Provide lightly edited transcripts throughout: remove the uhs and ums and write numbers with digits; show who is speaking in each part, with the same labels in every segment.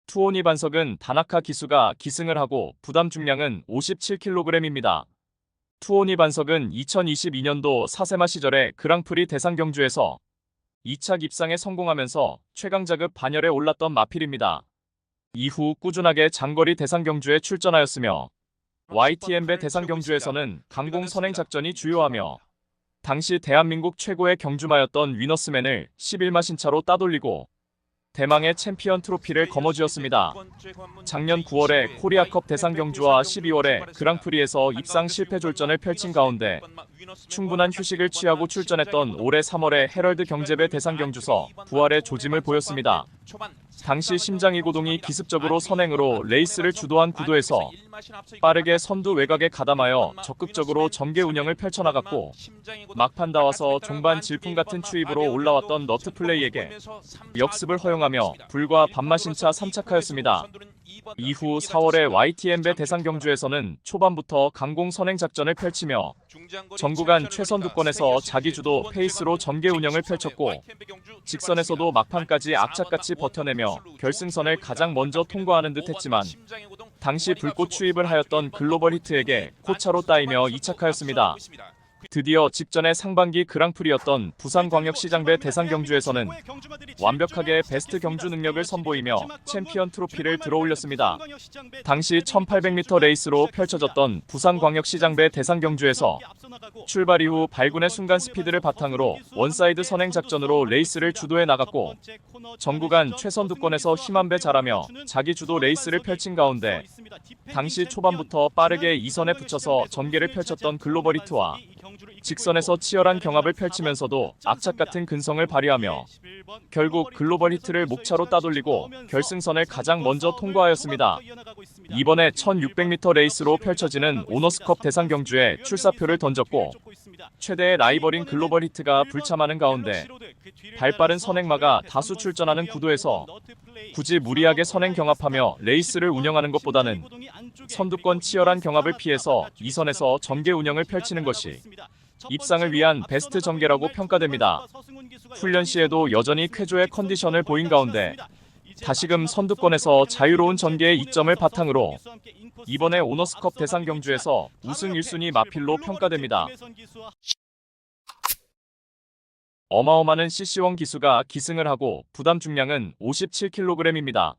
Speaker 1: 투오니 반석은 다나카 기수가 기승을 하고 부담 중량은 57kg입니다. 투오니 반석은 2022년도 사세마 시절에 그랑프리 대상 경주에서 2차 입상에 성공하면서 최강자급 반열에 올랐던 마필입니다. 이후 꾸준하게 장거리 대상 경주에 출전하였으며 YTM배 대상 경주에서는 강공 선행 작전이 주요하며 당시 대한민국 최고의 경주마였던 위너스맨을 11마 신차로 따돌리고 대망의 챔피언 트로피를 거머쥐었습니다. 작년 9월에 코리아컵 대상 경주와 12월에 그랑프리에서 입상 실패 졸전을 펼친 가운데 충분한 휴식을 취하고 출전했던 올해 3월에 헤럴드 경제배 대상 경주서 부활의 조짐을 보였습니다. 당시 심장이고동이 기습적으로 선행으로 레이스를 주도한 구도에서 빠르게 선두 외곽에 가담하여 적극적으로 전개 운영을 펼쳐나갔고 막판 닿아서 종반 질풍 같은 추입으로 올라왔던 너트 플레이에게 역습을 허용하며 불과 반마신차 3착하였습니다. 이후 4월에 YTM배 대상 경주에서는 초반부터 강공 선행 작전을 펼치며 전구간 최선두권에서 자기 주도 페이스로 전개 운영을 펼쳤고 직선에서도 막판까지 악착같이 버텨내며 결승선을 가장 먼저 통과하는 듯 했지만 당시 불꽃 추입을 하였던 글로벌 히트에게 코차로 따이며 2착하였습니다. 드디어 직전의 상반기 그랑프리였던 부산광역시장배 대상 경주에서는 완벽하게 베스트 경주 능력을 선보이며 챔피언 트로피를 들어올렸습니다. 당시 1800m 레이스로 펼쳐졌던 부산광역시장배 대상 경주에서 출발 이후 발군의 순간 스피드를 바탕으로 원사이드 선행 작전으로 레이스를 주도해 나갔고 전구간 최선두권에서 힘한 배 잘하며 자기 주도 레이스를 펼친 가운데 당시 초반부터 빠르게 2선에 붙여서 전개를 펼쳤던 글로벌 히트와 직선에서 치열한 경합을 펼치면서도 악착같은 근성을 발휘하며 결국 글로벌 히트를 목차로 따돌리고 결승선을 가장 먼저 통과하였습니다. 이번에 1600m 레이스로 펼쳐지는 오너스컵 대상 경주에 출사표를 던졌고 최대의 라이벌인 글로벌 히트가 불참하는 가운데 발빠른 선행마가 다수 출전하는 구도에서 굳이 무리하게 선행 경합하며 레이스를 운영하는 것보다는 선두권 치열한 경합을 피해서 2선에서 전개 운영을 펼치는 것이 입상을 위한 베스트 전개라고 평가됩니다. 훈련 시에도 여전히 쾌조의 컨디션을 보인 가운데 다시금 선두권에서 자유로운 전개의 이점을 바탕으로 이번에 오너스컵 대상 경주에서 우승 1순위 마필로 평가됩니다. 어마어마한 CC1 기수가 기승을 하고 부담 중량은 57kg입니다.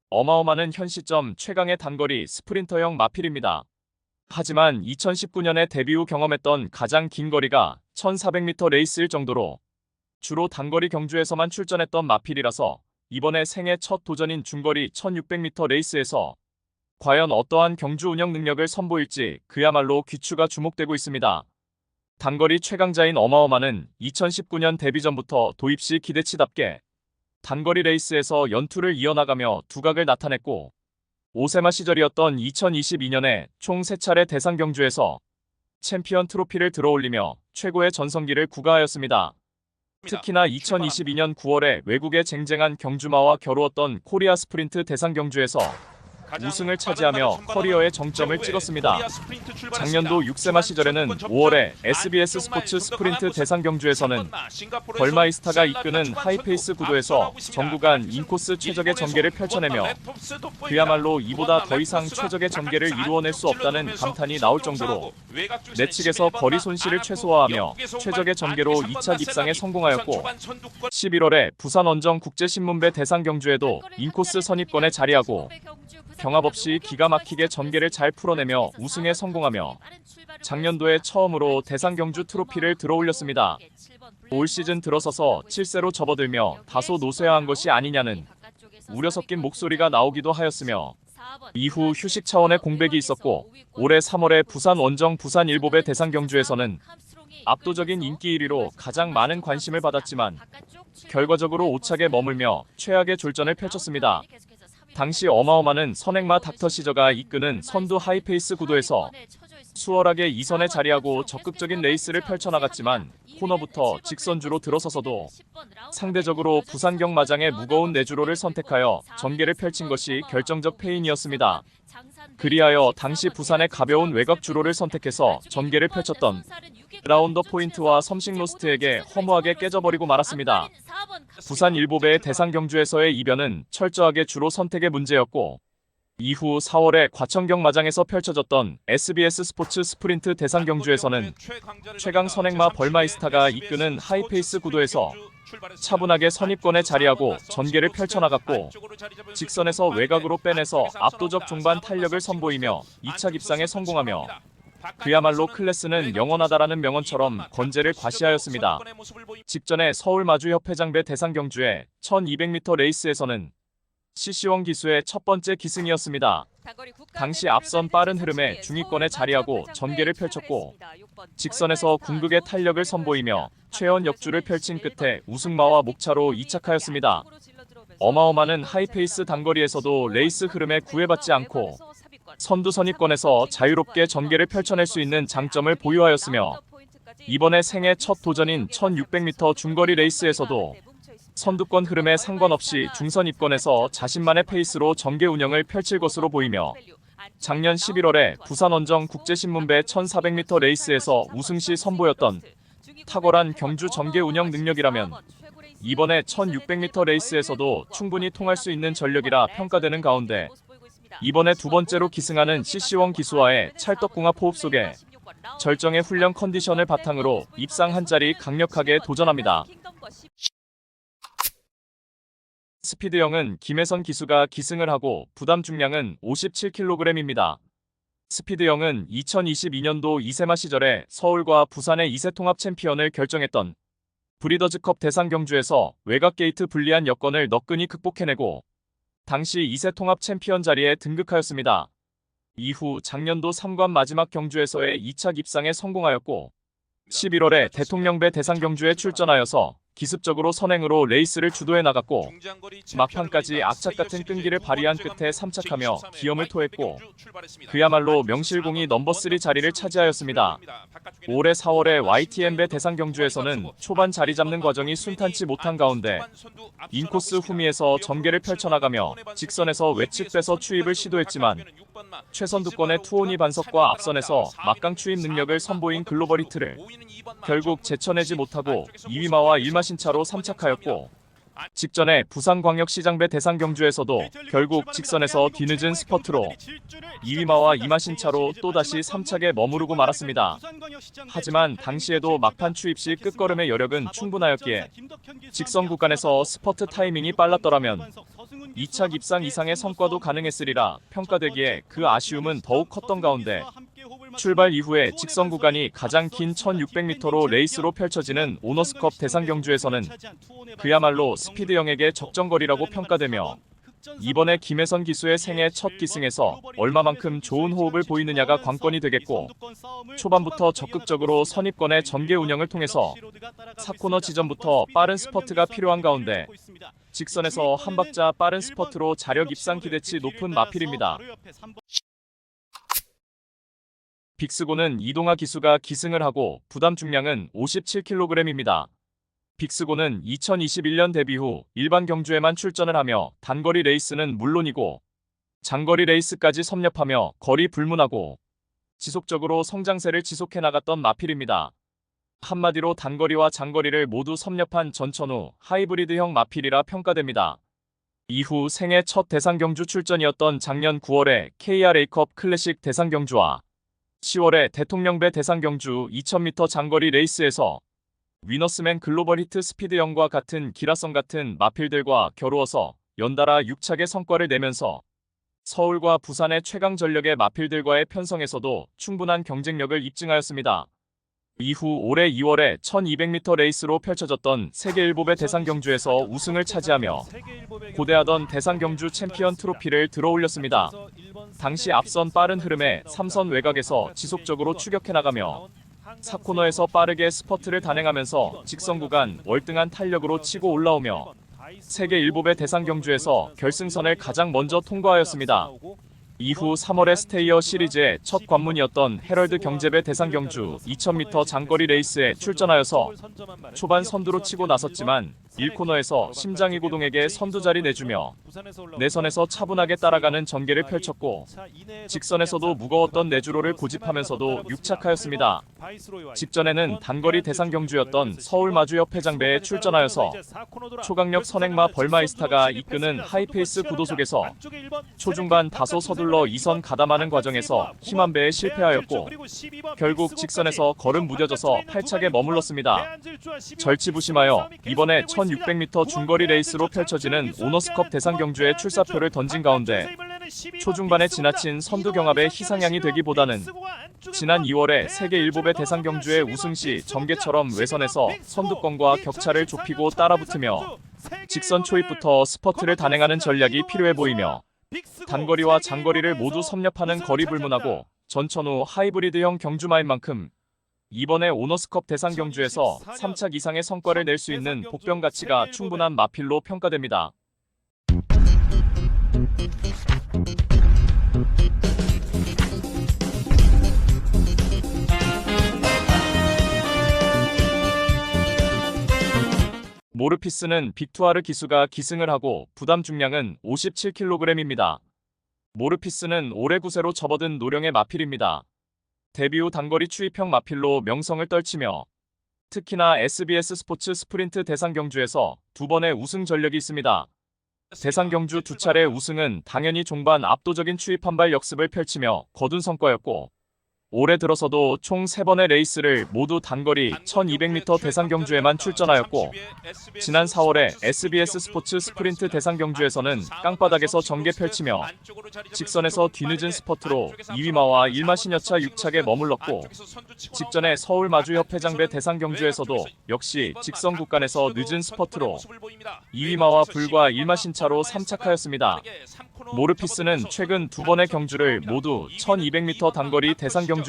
Speaker 1: 어마어마한 현 시점 최강의 단거리 스프린터형 마필입니다. 하지만 2019년에 데뷔 후 경험했던 가장 긴 거리가 1400m 레이스일 정도로 주로 단거리 경주에서만 출전했던 마필이라서 이번에 생애 첫 도전인 중거리 1600m 레이스에서 과연 어떠한 경주 운영 능력을 선보일지 그야말로 귀추가 주목되고 있습니다. 단거리 최강자인 어마어마는 2019년 데뷔 전부터 도입 시 기대치답게 단거리 레이스에서 연투를 이어나가며 두각을 나타냈고 5세마 시절이었던 2022년에 총 3차례 대상 경주에서 챔피언 트로피를 들어올리며 최고의 전성기를 구가하였습니다. 특히나 2022년 9월에 외국의 쟁쟁한 경주마와 겨루었던 코리아 스프린트 대상 경주에서 우승을 차지하며 커리어의 정점을 찍었습니다. 작년도 6세마 시절에는 5월에 SBS 스포츠 스프린트 대상 경주에서는 벌마이스타가 이끄는 하이페이스 구도에서 전구간 인코스 최적의 전개를 펼쳐내며 그야말로 이보다 더 이상 최적의 전개를 이루어낼 수 없다는 감탄이 나올 정도로 내측에서 거리 손실을 최소화하며 최적의 전개로 2차 입상에 성공하였고 11월에 부산 원정 국제신문배 대상 경주에도 인코스 선입권에 자리하고 경합 없이 기가 막히게 전개를 잘 풀어내며 우승에 성공하며 작년도에 처음으로 대상 경주 트로피를 들어올렸습니다. 올 시즌 들어서서 7세로 접어들며 다소 노쇠화한 것이 아니냐는 우려 섞인 목소리가 나오기도 하였으며 이후 휴식 차원의 공백이 있었고 올해 3월에 부산 원정 부산 일보배 대상 경주에서는 압도적인 인기 1위로 가장 많은 관심을 받았지만 결과적으로 5착에 머물며 최악의 졸전을 펼쳤습니다. 당시 어마어마한 선행마 닥터 시저가 이끄는 선두 하이페이스 구도에서 수월하게 2선에 자리하고 적극적인 레이스를 펼쳐나갔지만 코너부터 직선주로 들어서서도 상대적으로 부산경 마장의 무거운 내주로를 선택하여 전개를 펼친 것이 결정적 패인이었습니다. 그리하여 당시 부산의 가벼운 외곽 주로를 선택해서 전개를 펼쳤던 라운더 포인트와 섬식 로스트에게 허무하게 깨져버리고 말았습니다. 부산 일보배의 대상 경주에서의 이변은 철저하게 주로 선택의 문제였고, 이후 4월에 과천경 마장에서 펼쳐졌던 SBS 스포츠 스프린트 대상 경주에서는 최강 선행마 벌마이스타가 이끄는 하이페이스 구도에서 차분하게 선입권에 자리하고 전개를 펼쳐나갔고, 직선에서 외곽으로 빼내서 압도적 종반 탄력을 선보이며 2차 입상에 성공하며 그야말로 클래스는 영원하다라는 명언처럼 건재를 과시하였습니다. 직전에 서울 마주협회장배 대상 경주의 1200m 레이스에서는 CC원 기수의 첫 번째 기승이었습니다. 당시 앞선 빠른 흐름에 중위권에 자리하고 전개를 펼쳤고, 직선에서 궁극의 탄력을 선보이며 최연 역주를 펼친 끝에 우승마와 목차로 2착하였습니다. 어마어마한 하이페이스 단거리에서도 레이스 흐름에 구애받지 않고 선두 선입권에서 자유롭게 전개를 펼쳐낼 수 있는 장점을 보유하였으며, 이번에 생애 첫 도전인 1600m 중거리 레이스에서도 선두권 흐름에 상관없이 중선 입권에서 자신만의 페이스로 전개 운영을 펼칠 것으로 보이며, 작년 11월에 부산 원정 국제신문배 1400m 레이스에서 우승 시 선보였던 탁월한 경주 전개 운영 능력이라면 이번에 1600m 레이스에서도 충분히 통할 수 있는 전력이라 평가되는 가운데, 이번에 두 번째로 기승하는 CC원 기수와의 찰떡궁합 호흡 속에 절정의 훈련 컨디션을 바탕으로 입상 한 자리 강력하게 도전합니다. 스피드형은 김혜선 기수가 기승을 하고 부담 중량은 57kg입니다. 스피드형은 2022년도 이세마 시절에 서울과 부산의 2세 통합 챔피언을 결정했던 브리더즈컵 대상 경주에서 외곽 게이트 불리한 여건을 너끈히 극복해내고 당시 2세 통합 챔피언 자리에 등극하였습니다. 이후 작년도 3관 마지막 경주에서의 2차 입상에 성공하였고, 11월에 대통령배 대상 경주에 출전하여서 기습적으로 선행으로 레이스를 주도해 나갔고, 막판까지 악착 같은 끈기를 발휘한 끝에 3착하며 기염을 토했고, 그야말로 명실공히 넘버3 자리를 차지하였습니다. 올해 4월에 YTN배 대상 경주에서는 초반 자리 잡는 과정이 순탄치 못한 가운데 인코스 후미에서 전개를 펼쳐나가며 직선에서 외측 빼서 추입을 시도했지만 최선두권의 투오니 반석과 앞선에서 막강 추입 능력을 선보인 글로벌 히트를 결국 제쳐내지 못하고 2위마와 1마신차로 3착하였고, 직전에 부산광역시장배 대상 경주에서도 결국 직선에서 뒤늦은 스퍼트로 2위마와 2마신차로 또다시 3착에 머무르고 말았습니다. 하지만 당시에도 막판 추입 시 끝걸음의 여력은 충분하였기에 직선 구간에서 스퍼트 타이밍이 빨랐더라면 2착 입상 이상의 성과도 가능했으리라 평가되기에 그 아쉬움은 더욱 컸던 가운데, 출발 이후에 직선 구간이 가장 긴 1600m로 레이스로 펼쳐지는 오너스컵 대상 경주에서는 그야말로 스피드형에게 적정거리라고 평가되며, 이번에 김혜선 기수의 생애 첫 기승에서 얼마만큼 좋은 호흡을 보이느냐가 관건이 되겠고, 초반부터 적극적으로 선입권의 전개 운영을 통해서 4코너 지점부터 빠른 스퍼트가 필요한 가운데 직선에서 한 박자 빠른 스퍼트로 자력 입상 기대치 높은 마필입니다. 빅스고는 이동하 기수가 기승을 하고 부담 중량은 57kg입니다. 빅스고는 2021년 데뷔 후 일반 경주에만 출전을 하며 단거리 레이스는 물론이고 장거리 레이스까지 섭렵하며 거리 불문하고 지속적으로 성장세를 지속해 나갔던 마필입니다. 한마디로 단거리와 장거리를 모두 섭렵한 전천후 하이브리드형 마필이라 평가됩니다. 이후 생애 첫 대상 경주 출전이었던 작년 9월에 KRA컵 클래식 대상 경주와 10월에 대통령배 대상 경주 2000m 장거리 레이스에서 위너스맨 글로벌 히트 스피드형과 같은 기라성 같은 마필들과 겨루어서 연달아 6착의 성과를 내면서 서울과 부산의 최강 전력의 마필들과의 편성에서도 충분한 경쟁력을 입증하였습니다. 이후 올해 2월에 1200m 레이스로 펼쳐졌던 세계일보배 대상 경주에서 우승을 차지하며 고대하던 대상 경주 챔피언 트로피를 들어올렸습니다. 당시 앞선 빠른 흐름에 3선 외곽에서 지속적으로 추격해 나가며 4코너에서 빠르게 스퍼트를 단행하면서 직선 구간 월등한 탄력으로 치고 올라오며 세계일보배 대상 경주에서 결승선을 가장 먼저 통과하였습니다. 이후 3월에 스테이어 시리즈의 첫 관문이었던 헤럴드 경제배 대상 경주 2000m 장거리 레이스에 출전하여서 초반 선두로 치고 나섰지만 1코너에서 심장이고동에게 선두자리 내주며 내선에서 차분하게 따라가는 전개를 펼쳤고 직선에서도 무거웠던 내주로를 고집하면서도 육착하였습니다. 직전에는 단거리 대상 경주였던 서울 마주협회장배에 출전하여서 초강력 선행마 벌마이스타가 이끄는 하이페이스 구도 속에서 초중반 다소 서둘러 2선 가담하는 과정에서 힘한 배에 실패하였고 결국 직선에서 걸음 무뎌져서 8착에 머물렀습니다. 절치부심하여 이번에 1600m 중거리 레이스로 펼쳐지는 오너스컵 대상 경주에 출사표를 던진 가운데 초중반에 지나친 선두 경합의 희상향이 되기보다는 지난 2월에 세계 일보배 대상 경주의 우승 시 전개처럼 외선에서 선두권과 격차를 좁히고 따라붙으며 직선 초입부터 스퍼트를 단행하는 전략이 필요해 보이며 단거리와 장거리를 모두 섭렵하는 거리 불문하고 전천후 하이브리드형 경주마인 만큼 이번에 오너스컵 대상 경주에서 3착 이상의 성과를 낼 수 있는 복병 가치가 충분한 마필로 평가됩니다. 모르피스는 빅투아르 기수가 기승을 하고 부담 중량은 57kg입니다. 모르피스는 올해 9세로 접어든 노령의 마필입니다. 데뷔 후 단거리 추입형 마필로 명성을 떨치며 특히나 SBS 스포츠 스프린트 대상 경주에서 2번의 우승 전력이 있습니다. 대상 경주 2차례 우승은 당연히 종반 압도적인 추입 한발 역습을 펼치며 거둔 성과였고 올해 들어서도 총 3번의 레이스를 모두 단거리 1200m 대상 경주에만 출전하였고 지난 4월에 SBS 스포츠 스프린트 대상 경주에서는 깡바닥에서 전개 펼치며 직선에서 뒤늦은 스퍼트로 2위마와 1마신여차 6착에 머물렀고 직전에 서울 마주협회장배 대상 경주에서도 역시 직선 구간에서 늦은 스퍼트로 2위마와 불과 1마신차로 3착하였습니다. 모르피스는 최근 2번의 경주를 모두 1200m 단거리 대상 경주에서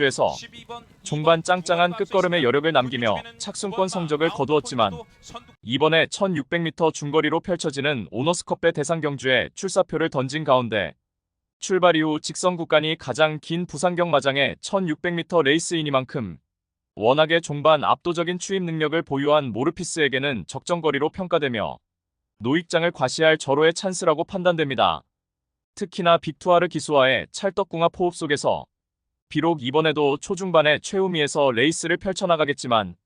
Speaker 1: 종반 짱짱한 끝걸음의 여력을 남기며 착순권 성적을 거두었지만 이번에 1600m 중거리로 펼쳐지는 오너스컵배 대상 경주에 출사표를 던진 가운데 출발 이후 직선 구간이 가장 긴 부산경 마장의 1600m 레이스이니만큼 워낙에 종반 압도적인 추입 능력을 보유한 모르피스에게는 적정거리로 평가되며 노익장을 과시할 절호의 찬스라고 판단됩니다. 특히나 빅투아르 기수와의 찰떡궁합 호흡 속에서 비록 이번에도 초중반에 최우미에서 레이스를 펼쳐나가겠지만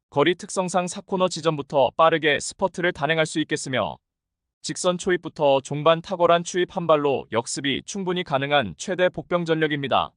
Speaker 1: 거리 특성상 4코너 지점부터 빠르게 스퍼트를 단행할 수 있겠으며 직선 초입부터 종반 탁월한 추입 한 발로 역습이 충분히 가능한 최대 복병 전력입니다.